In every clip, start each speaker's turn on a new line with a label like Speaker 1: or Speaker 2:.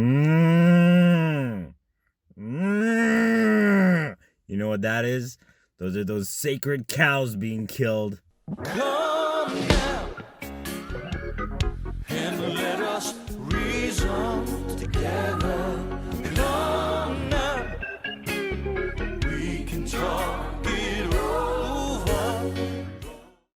Speaker 1: You know what that is? Those are those sacred cows being killed.
Speaker 2: Come now and let us reason together. Come now, we can talk it over.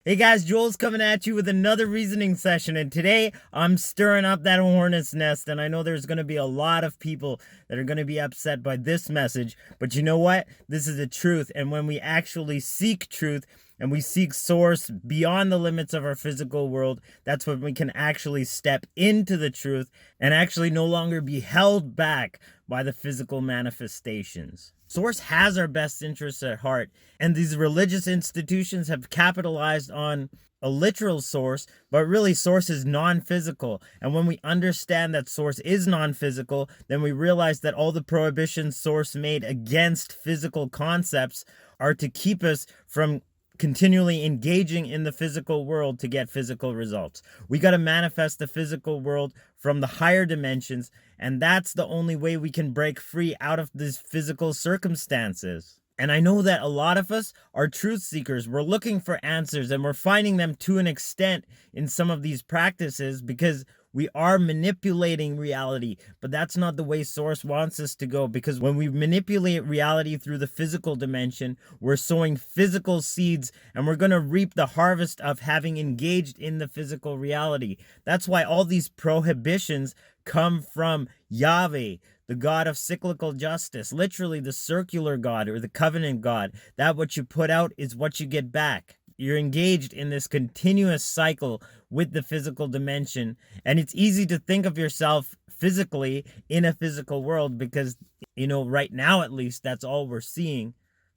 Speaker 1: Hey guys, Joel's coming at you with another reasoning session, and today I'm stirring up that hornet's nest, and I know there's going to be a lot of people that are going to be upset by this message, but you know what? This is the truth, and when we actually seek truth and we seek source beyond the limits of our physical world, that's when we can actually step into the truth and actually no longer be held back by the physical manifestations. Source has our best interests at heart, and these religious institutions have capitalized on a literal source, but really source is non-physical. And when we understand that source is non-physical, then we realize that all the prohibitions source made against physical concepts are to keep us from continually engaging in the physical world to get physical results. We got to manifest the physical world from the higher dimensions, and that's the only way we can break free out of these physical circumstances. And I know that a lot of us are truth seekers. We're looking for answers, and we're finding them to an extent in some of these practices because we are manipulating reality, but that's not the way Source wants us to go, because when we manipulate reality through the physical dimension, we're sowing physical seeds, and we're going to reap the harvest of having engaged in the physical reality. That's why all these prohibitions come from Yahweh, the God of cyclical justice, literally the circular God or the covenant God. That what you put out is what you get back. You're engaged in this continuous cycle with the physical dimension, and it's easy to think of yourself physically in a physical world because, you know, right now at least, that's all we're seeing,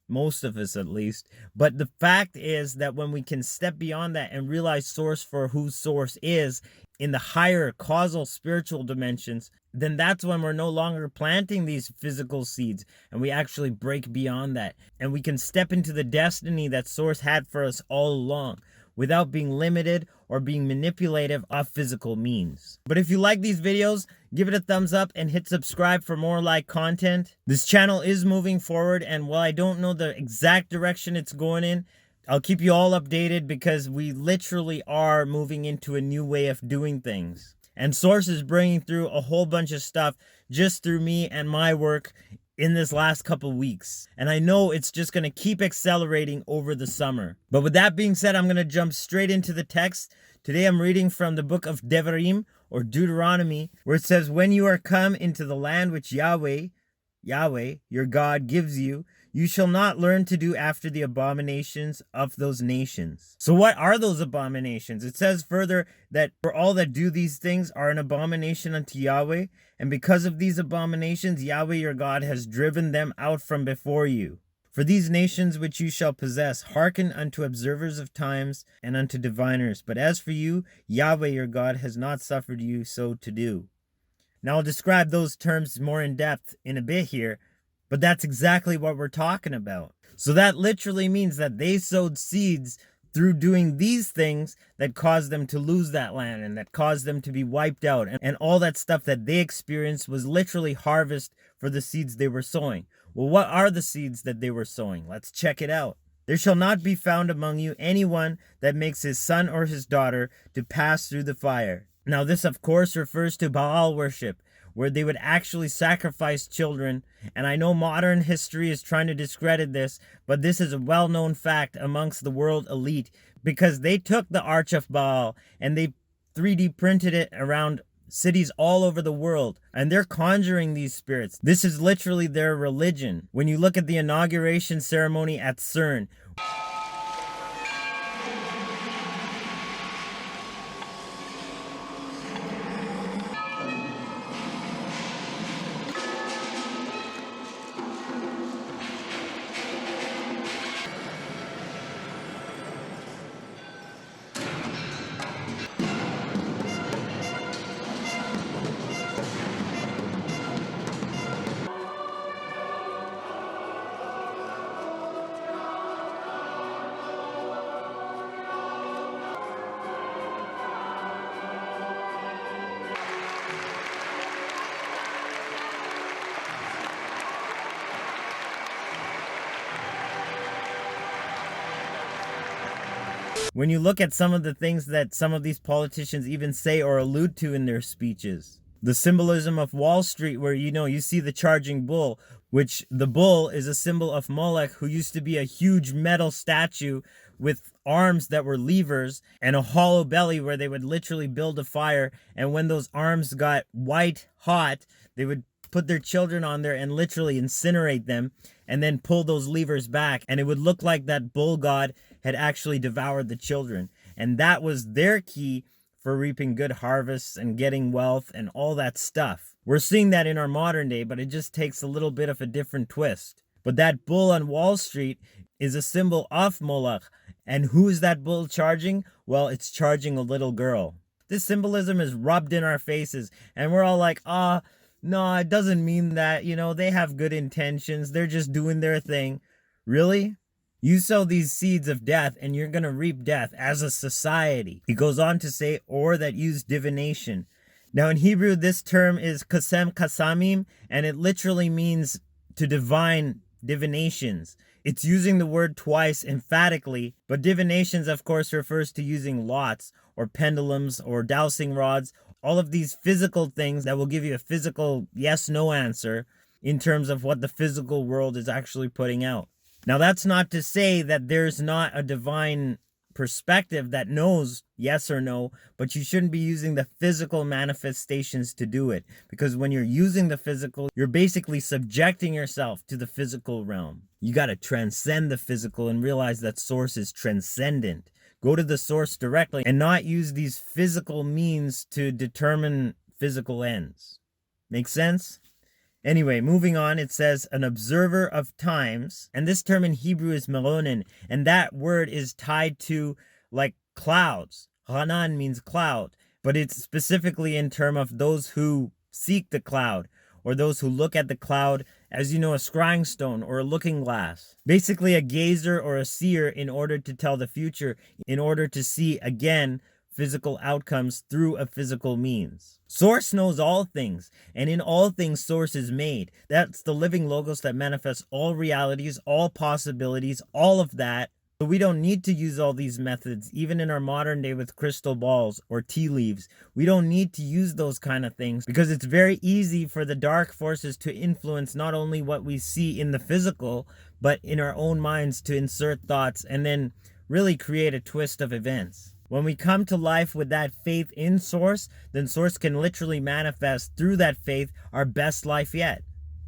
Speaker 1: most of us at least. But the fact is that when we can step beyond that and realize source for who source is in the higher causal spiritual dimensions, then that's when we're no longer planting these physical seeds, and we actually break beyond that, and we can step into the destiny that source had for us all along without being limited or being manipulative of physical means. But if you like these videos, give it a thumbs up and hit subscribe for more like content. This channel is moving forward, and while I don't know the exact direction it's going in, I'll keep you all updated because we literally are moving into a new way of doing things. And Source is bringing through a whole bunch of stuff just through me and my work in this last couple weeks. And I know it's just going to keep accelerating over the summer. But with that being said, I'm going to jump straight into the text. Today I'm reading from the book of Devarim, or Deuteronomy, where it says, "When you are come into the land which Yahweh, your God, gives you, you shall not learn to do after the abominations of those nations." So what are those abominations? It says further that for all that do these things are an abomination unto Yahweh, and because of these abominations, Yahweh your God has driven them out from before you. For these nations which you shall possess hearken unto observers of times and unto diviners. But as for you, Yahweh your God has not suffered you so to do. Now I'll describe those terms more in depth in a bit here, but that's exactly what we're talking about. So that literally means that they sowed seeds through doing these things that caused them to lose that land and that caused them to be wiped out. And all that stuff that they experienced was literally harvest for the seeds they were sowing. Well, what are the seeds that they were sowing? Let's check it out. "There shall not be found among you anyone that makes his son or his daughter to pass through the fire." Now this of course refers to Baal worship, where they would actually sacrifice children. And I know modern history is trying to discredit this, but this is a well-known fact amongst the world elite, because they took the Arch of Baal and they 3D printed it around cities all over the world, and they're conjuring these spirits. This is literally their religion. When you look at the inauguration ceremony at CERN, when you look at some of the things that some of these politicians even say or allude to in their speeches. The symbolism of Wall Street, where you see the charging bull, which the bull is a symbol of Molech, who used to be a huge metal statue with arms that were levers and a hollow belly where they would literally build a fire. And when those arms got white hot, they would put their children on there and literally incinerate them and then pull those levers back. And it would look like that bull god had actually devoured the children. And that was their key for reaping good harvests and getting wealth and all that stuff. We're seeing that in our modern day, but it just takes a little bit of a different twist. But that bull on Wall Street is a symbol of Moloch. And who is that bull charging? Well, it's charging a little girl. This symbolism is rubbed in our faces, and we're all like, no, it doesn't mean that. They have good intentions. They're just doing their thing. Really? You sow these seeds of death and you're going to reap death as a society. He goes on to say, or that use divination. Now in Hebrew, this term is kasem kasamim, and it literally means to divine divinations. It's using the word twice emphatically, but divinations, of course, refers to using lots or pendulums or dowsing rods, all of these physical things that will give you a physical yes-no answer in terms of what the physical world is actually putting out. Now, that's not to say that there's not a divine perspective that knows yes or no, but you shouldn't be using the physical manifestations to do it. Because when you're using the physical, you're basically subjecting yourself to the physical realm. You got to transcend the physical and realize that source is transcendent. Go to the source directly and not use these physical means to determine physical ends. Make sense? Anyway, moving on, it says an observer of times, and this term in Hebrew is meronin, and that word is tied to like clouds. Hanan means cloud, but it's specifically in term of those who seek the cloud, or those who look at the cloud as, a scrying stone or a looking glass. Basically a gazer or a seer in order to tell the future, in order to see again physical outcomes through a physical means. Source knows all things, and in all things Source is made. That's the living logos that manifests all realities, all possibilities, all of that. So we don't need to use all these methods, even in our modern day with crystal balls or tea leaves. We don't need to use those kind of things because it's very easy for the dark forces to influence not only what we see in the physical, but in our own minds to insert thoughts and then really create a twist of events. When we come to life with that faith in Source, then Source can literally manifest through that faith our best life yet.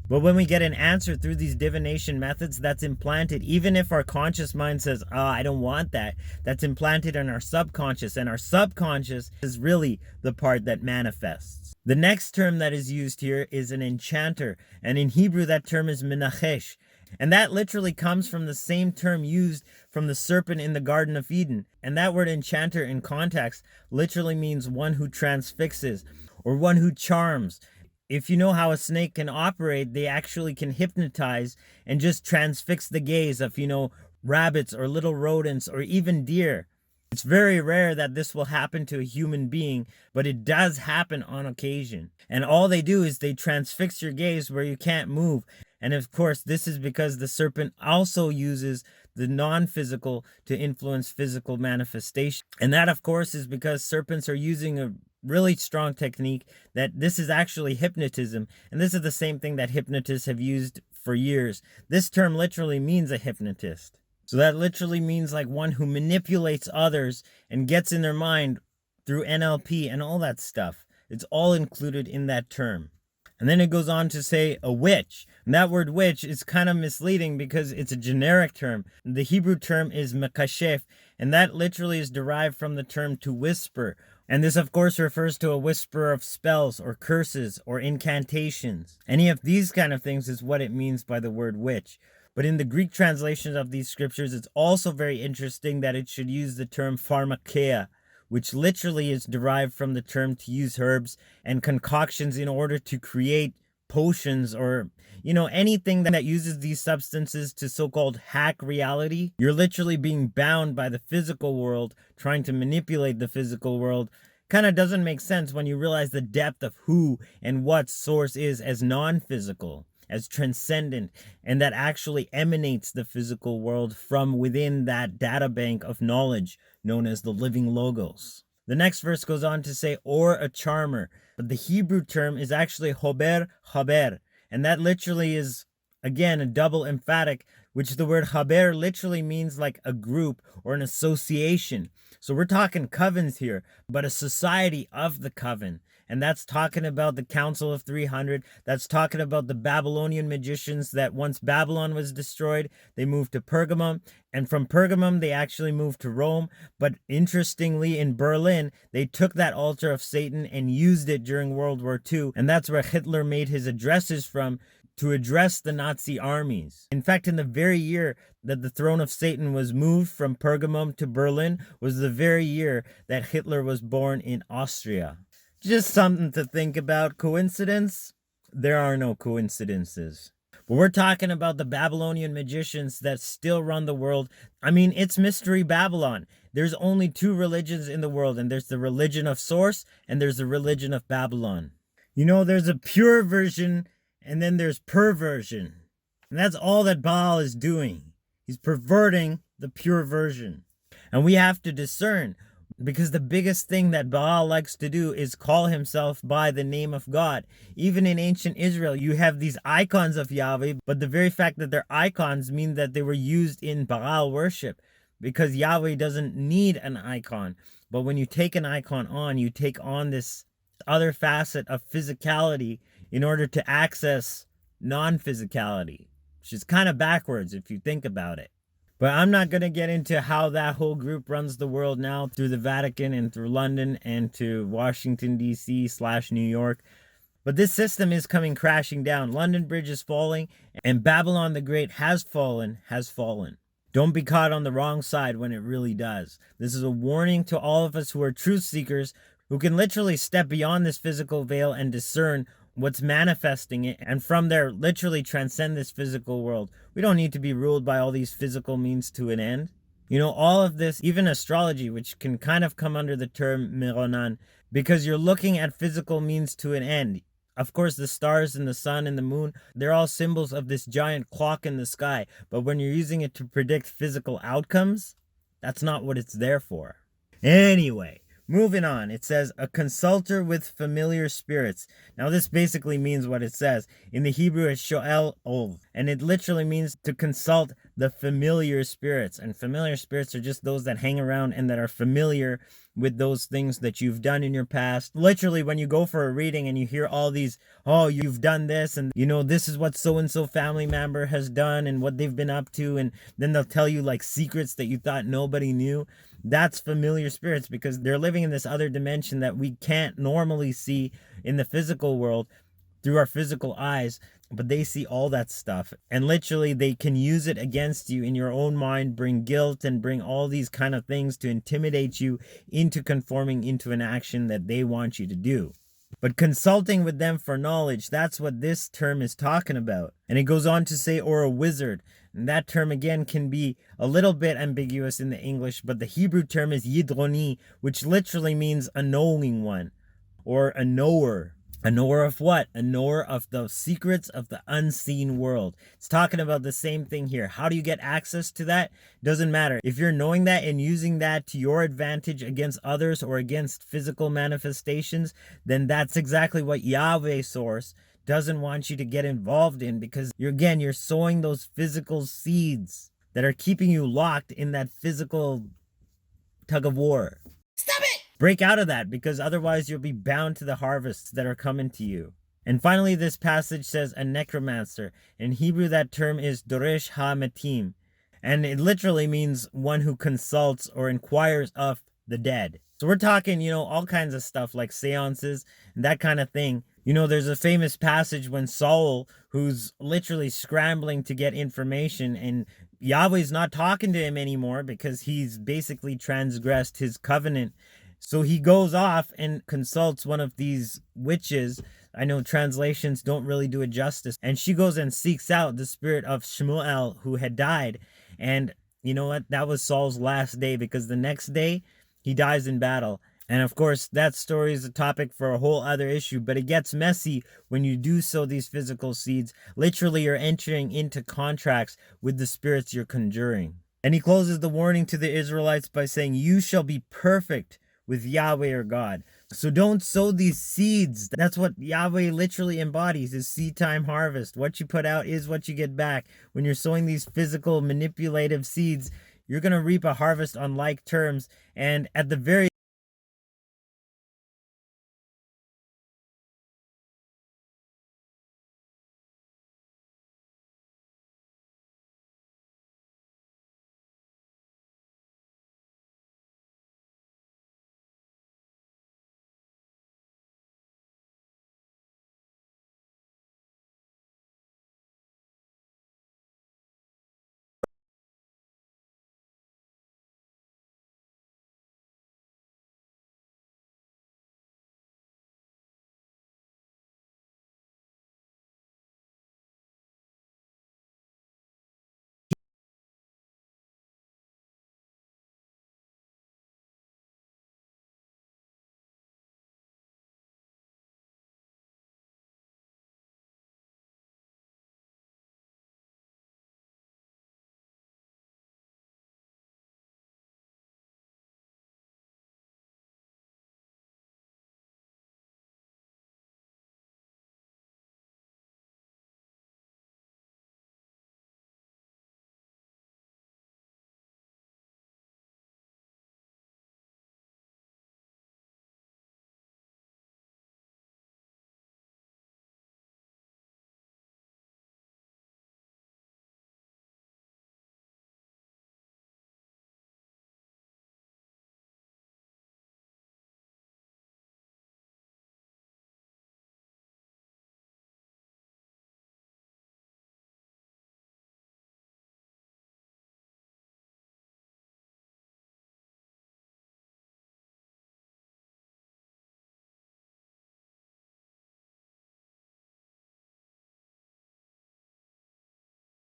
Speaker 1: But when we get an answer through these divination methods, that's implanted, even if our conscious mind says, I don't want that, that's implanted in our subconscious, and our subconscious is really the part that manifests. The next term that is used here is an enchanter, and in Hebrew that term is menachesh. And that literally comes from the same term used from the serpent in the Garden of Eden. And that word enchanter in context literally means one who transfixes or one who charms. If you know how a snake can operate, they actually can hypnotize and just transfix the gaze of, rabbits or little rodents or even deer. It's very rare that this will happen to a human being, but it does happen on occasion. And all they do is they transfix your gaze where you can't move. And of course, this is because the serpent also uses the non-physical to influence physical manifestation. And that, of course, is because serpents are using a really strong technique that this is actually hypnotism. And this is the same thing that hypnotists have used for years. This term literally means a hypnotist. So that literally means like one who manipulates others and gets in their mind through NLP and all that stuff. It's all included in that term. And then it goes on to say a witch. And that word witch is kind of misleading because it's a generic term. The Hebrew term is mekashef, and that literally is derived from the term to whisper. And this, of course, refers to a whisper of spells or curses or incantations. Any of these kind of things is what it means by the word witch. But in the Greek translations of these scriptures, it's also very interesting that it should use the term pharmakeia, which literally is derived from the term to use herbs and concoctions in order to create potions or, anything that uses these substances to so-called hack reality. You're literally being bound by the physical world, trying to manipulate the physical world. Kind of doesn't make sense when you realize the depth of who and what Source is as non-physical, as transcendent, and that actually emanates the physical world from within that data bank of knowledge known as the living logos. The next verse goes on to say, or a charmer, but the Hebrew term is actually hober haber, and that literally is, again, a double emphatic, which the word haber literally means like a group or an association. So we're talking covens here, but a society of the coven. And that's talking about the Council of 300. That's talking about the Babylonian magicians that once Babylon was destroyed, they moved to Pergamum. And from Pergamum, they actually moved to Rome. But interestingly, in Berlin, they took that altar of Satan and used it during World War II. And that's where Hitler made his addresses from, to address the Nazi armies. In fact, in the very year that the throne of Satan was moved from Pergamum to Berlin was the very year that Hitler was born in Austria. Just something to think about. Coincidence? There are no coincidences. But we're talking about the Babylonian magicians that still run the world. I mean, it's Mystery Babylon. There's only two religions in the world, and there's the religion of Source, and there's the religion of Babylon. You know, there's a pure version, and then there's perversion. And that's all that Baal is doing. He's perverting the pure version. And we have to discern, because the biggest thing that Baal likes to do is call himself by the name of God. Even in ancient Israel, you have these icons of Yahweh, but the very fact that they're icons mean that they were used in Baal worship, because Yahweh doesn't need an icon. But when you take an icon on, you take on this other facet of physicality in order to access non-physicality, which is kind of backwards if you think about it. But I'm not going to get into how that whole group runs the world now through the Vatican and through London and to Washington, D.C. / New York. But this system is coming crashing down. London Bridge is falling, and Babylon the Great has fallen, has fallen. Don't be caught on the wrong side when it really does. This is a warning to all of us who are truth seekers, who can literally step beyond this physical veil and discern what's manifesting it, and from there literally transcend this physical world. We don't need to be ruled by all these physical means to an end. You know, all of this, even astrology, which can kind of come under the term Mironan, because you're looking at physical means to an end. Of course, the stars and the sun and the moon, they're all symbols of this giant clock in the sky, but when you're using it to predict physical outcomes, that's not what it's there for. Anyway, moving on, it says, a consulter with familiar spirits. Now, this basically means what it says. In the Hebrew, it's shoel ov, and it literally means to consult the familiar spirits. And familiar spirits are just those that hang around and that are familiar with those things that you've done in your past. Literally, when you go for a reading and you hear all these, oh, you've done this, and you know, this is what so-and-so family member has done and what they've been up to, and then they'll tell you like secrets that you thought nobody knew. That's familiar spirits, because they're living in this other dimension that we can't normally see in the physical world through our physical eyes, but they see all that stuff, and literally they can use it against you in your own mind, bring guilt and bring all these kind of things to intimidate you into conforming into an action that they want you to do. But consulting with them for knowledge, that's what this term is talking about. And it goes on to say, or a wizard. And that term again can be a little bit ambiguous in the English, but the Hebrew term is yidroni, which literally means a knowing one, or a knower. A knower of what? A knower of the secrets of the unseen world. It's talking about the same thing here. How do you get access to that? Doesn't matter. If you're knowing that and using that to your advantage against others or against physical manifestations, then that's exactly what Yahweh Source doesn't want you to get involved in, because you're sowing those physical seeds that are keeping you locked in that physical tug of war. Stop it! Break out of that, because otherwise you'll be bound to the harvests that are coming to you. And finally, this passage says a necromancer. In Hebrew, that term is doresh ha-metim, and it literally means one who consults or inquires of the dead. So we're talking, all kinds of stuff like seances and that kind of thing. There's a famous passage when Saul, who's literally scrambling to get information, and Yahweh's not talking to him anymore because he's basically transgressed his covenant. So he goes off and consults one of these witches. I know translations don't really do it justice. And she goes and seeks out the spirit of Shmuel, who had died. And you know what? That was Saul's last day, because the next day he dies in battle. And of course, that story is a topic for a whole other issue, but it gets messy when you do sow these physical seeds. Literally, you're entering into contracts with the spirits you're conjuring. And he closes the warning to the Israelites by saying, "You shall be perfect with Yahweh your God." So don't sow these seeds. That's what Yahweh literally embodies, is seed time harvest. What you put out is what you get back. When you're sowing these physical manipulative seeds, you're going to reap a harvest on like terms. And at the very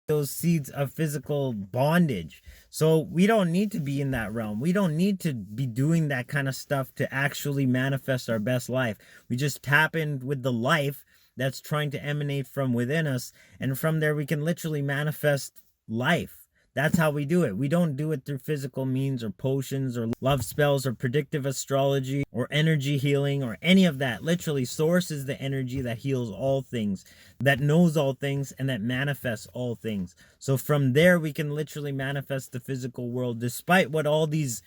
Speaker 1: those seeds of physical bondage. So we don't need to be in that realm. We don't need to be doing that kind of stuff to actually manifest our best life. We just tap in with the life that's trying to emanate from within us. And from there, we can literally manifest life. That's how we do it. We don't do it through physical means or potions or love spells or predictive astrology or energy healing or any of that. Literally, source is the energy that heals all things, that knows all things, and that manifests all things. So from there, we can literally manifest the physical world, despite what all these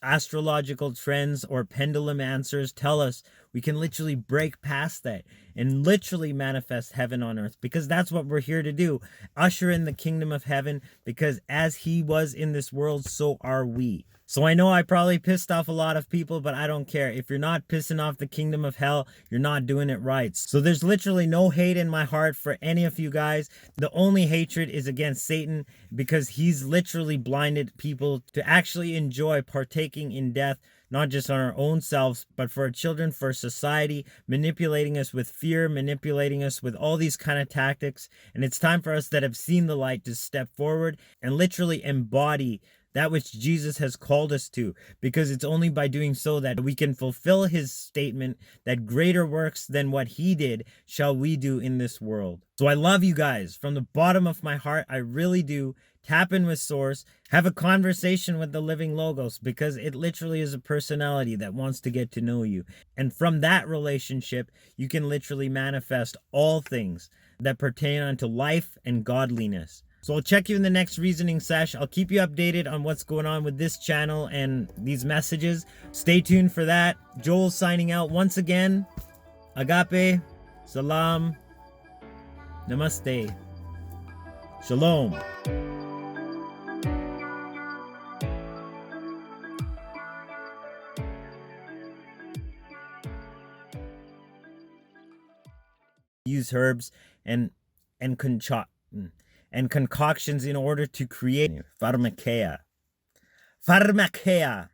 Speaker 1: astrological trends or pendulum answers tell us. We can literally break past that and literally manifest heaven on earth, because that's what we're here to do. Usher in the kingdom of heaven, because as he was in this world, so are we. So I know I probably pissed off a lot of people, but I don't care. If you're not pissing off the kingdom of hell, you're not doing it right. So there's literally no hate in my heart for any of you guys. The only hatred is against Satan, because he's literally blinded people to actually enjoy partaking in death, not just on our own selves, but for our children, for society, manipulating us with fear, manipulating us with all these kind of tactics. And it's time for us that have seen the light to step forward and literally embody that which Jesus has called us to, because it's only by doing so that we can fulfill his statement that greater works than what he did shall we do in this world. So I love you guys from the bottom of my heart. I really do. Tap in with Source, have a conversation with the living Logos, because it literally is a personality that wants to get to know you. And from that relationship, you can literally manifest all things that pertain unto life and godliness. So I'll check you in the next reasoning sesh. I'll keep you updated on what's going on with this channel and these messages. Stay tuned for that. Joel signing out once again. Agape, Salaam, Namaste, Shalom. Use herbs and concoctions in order to create pharmakeia. Pharmakos.